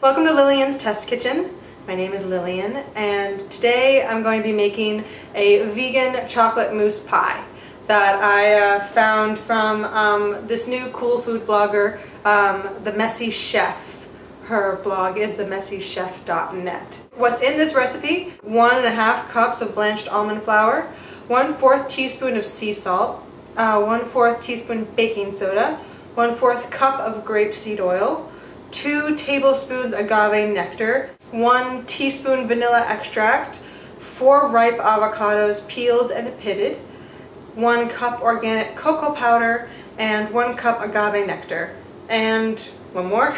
Welcome to Lillian's Test Kitchen. My name is Lillian, and today I'm going to be making a vegan chocolate mousse pie that I found from this new cool food blogger, The Messy Chef. Her blog is themessychef.net. What's in this recipe? 1.5 cups of blanched almond flour, 1/4 teaspoon of sea salt, 1/4 teaspoon baking soda, 1/4 cup of grapeseed oil, 2 tablespoons agave nectar, 1 teaspoon vanilla extract, 4 ripe avocados peeled and pitted, 1 cup organic cocoa powder, and 1 cup agave nectar, and one more,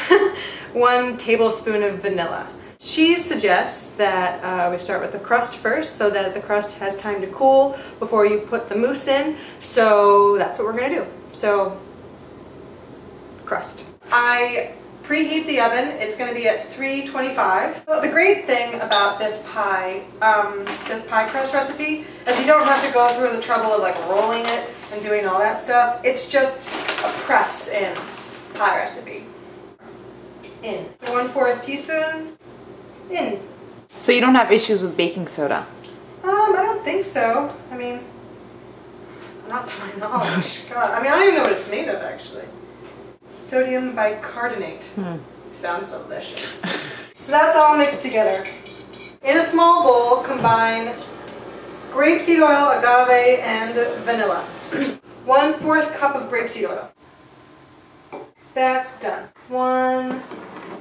1 tablespoon of vanilla. She suggests that we start with the crust first so that the crust has time to cool before you put the mousse in, so that's what we're going to do. So, crust. I preheat the oven. It's going to be at 325. Well, the great thing about this pie crust recipe is you don't have to go through the trouble of like rolling it and doing all that stuff. It's just a press in pie recipe. In. 1/4 teaspoon. In. So you don't have issues with baking soda? I don't think so. I mean, not to my knowledge. God, I mean, I don't even know what it's made of actually. Sodium bicarbonate. Sounds delicious. So that's all mixed together. In a small bowl, combine grapeseed oil, agave, and vanilla. 1/4 cup of grapeseed oil. That's done. 1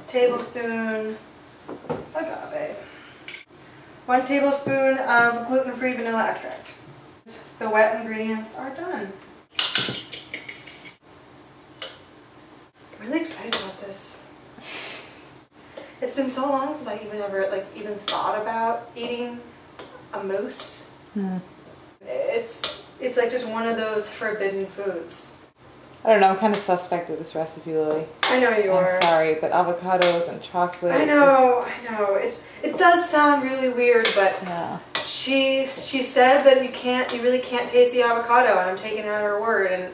tablespoon agave. 1 tablespoon of gluten-free vanilla extract. The wet ingredients are done. I'm really excited about this. It's been so long since I even thought about eating a mousse. It's like just one of those forbidden foods. I don't know, I'm kind of suspect of this recipe, Lily. I know you are. I'm sorry, but avocados and chocolate. I know. It does sound really weird, but yeah. She said that you really can't taste the avocado, and I'm taking her at her word, and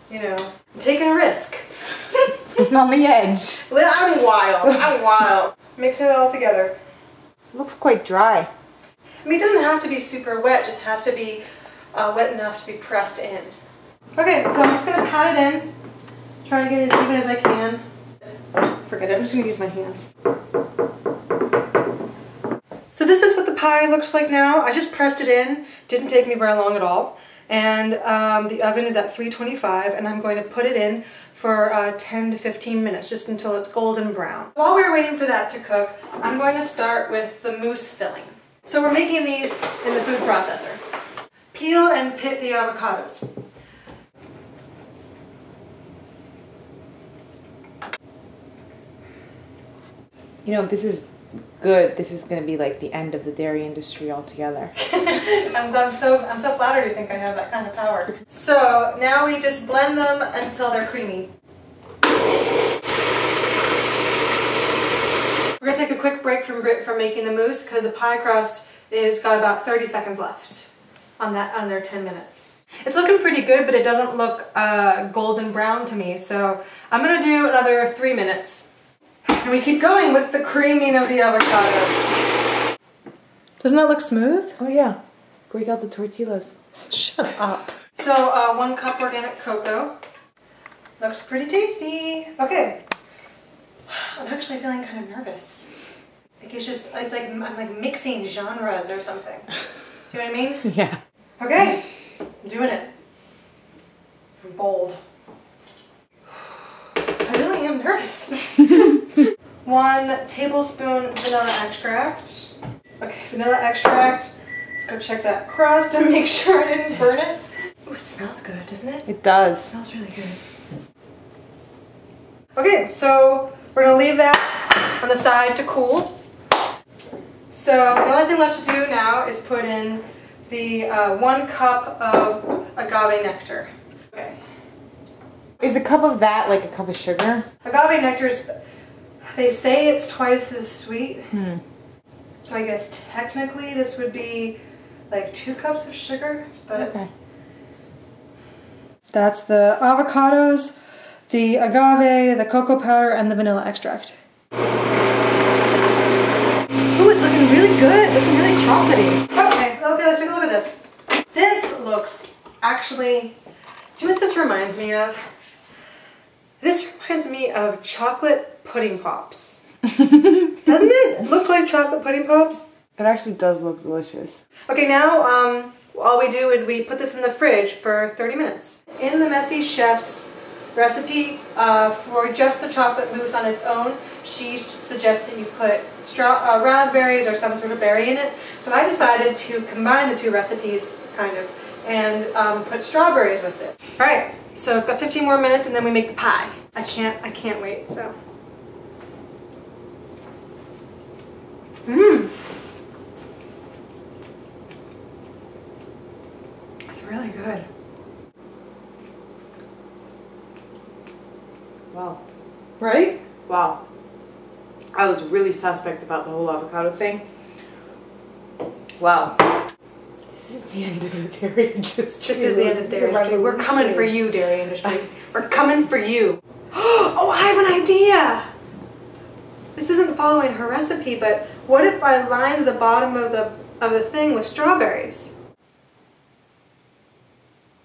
you know, I'm taking a risk. I'm on the edge. I'm wild. Mix it all together. It looks quite dry. I mean, it doesn't have to be super wet, it just has to be wet enough to be pressed in. Okay, so I'm just going to pat it in, try to get it as even as I can. Forget it, I'm just going to use my hands. So this is what the pie looks like now. I just pressed it in, didn't take me very long at all. And the oven is at 325, and I'm going to put it in for 10 to 15 minutes, just until it's golden brown. While we're waiting for that to cook, I'm going to start with the mousse filling. So we're making these in the food processor. Peel and pit the avocados. You know, this is good. This is going to be like the end of the dairy industry altogether. I'm so flattered you think I have that kind of power. So now we just blend them until they're creamy. We're going to take a quick break from making the mousse because the pie crust is got about 30 seconds left on their 10 minutes. It's looking pretty good, but it doesn't look golden brown to me, so I'm going to do another 3 minutes. And we keep going with the creaming of the avocados. Doesn't that look smooth? Oh yeah. Break out the tortillas. Shut up. So 1 cup organic cocoa. Looks pretty tasty. Okay. I'm actually feeling kind of nervous. Like it's like I'm like mixing genres or something. You know what I mean? Yeah. Okay. I'm doing it. I'm bold. I really am nervous. 1 tablespoon vanilla extract. Okay, vanilla extract. Let's go check that crust and make sure I didn't burn it. Ooh, it smells good, doesn't it? It does. It smells really good. Okay, so we're gonna leave that on the side to cool. So the only thing left to do now is put in the 1 cup of agave nectar. Okay. Is a cup of that like a cup of sugar? Agave nectar is, they say it's twice as sweet. So I guess technically this would be like 2 cups of sugar, but okay. That's the avocados, the agave, the cocoa powder, and the vanilla extract. really, do you know what this reminds me of? This reminds me of chocolate pudding pops. Doesn't it look like chocolate pudding pops? It actually does look delicious. Okay, now all we do is we put this in the fridge for 30 minutes. In the Messy Chef's recipe for just the chocolate mousse on its own, she suggested you put raspberries or some sort of berry in it. So I decided to combine the two recipes, kind of, and put strawberries with this. All right, so it's got 15 more minutes and then we make the pie. I can't wait, so. Mmm. It's really good. Wow. Right? Wow. I was really suspect about the whole avocado thing. Wow. This is the end of the dairy industry. This is the end of the dairy industry. We're coming for you, dairy industry. We're coming for you. Oh, I have an idea! This isn't following her recipe, but what if I lined the bottom of the thing with strawberries?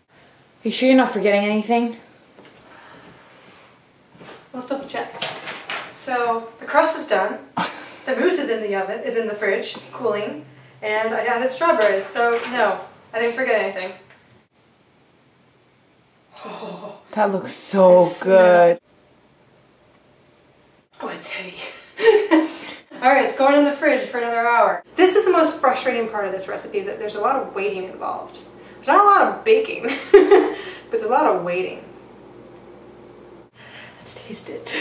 Are you sure you're not forgetting anything? Let's double check. So the crust is done. The mousse is in the oven, is in the fridge, cooling, and I added strawberries. So no, I didn't forget anything. Oh, that looks so good. Oh, it's heavy. Alright, it's going in the fridge for another hour. This is the most frustrating part of this recipe, is that there's a lot of waiting involved. There's not a lot of baking, but there's a lot of waiting. Let's taste it.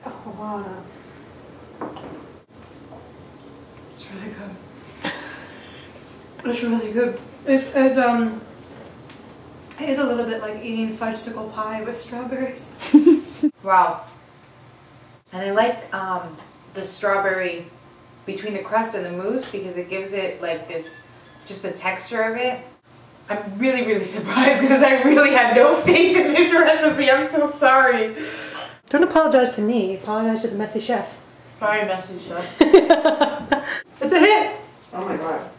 Oh, wow. It's really good. It's really good. It is a little bit like eating fudgesicle pie with strawberries. Wow. And I like the strawberry between the crust and the mousse because it gives it like this, just the texture of it. I'm really, really surprised because I really had no faith in this recipe. I'm so sorry. Don't apologize to me. Apologize to the Messy Chef. Sorry, Messy Chef. It's a hit! Oh my god.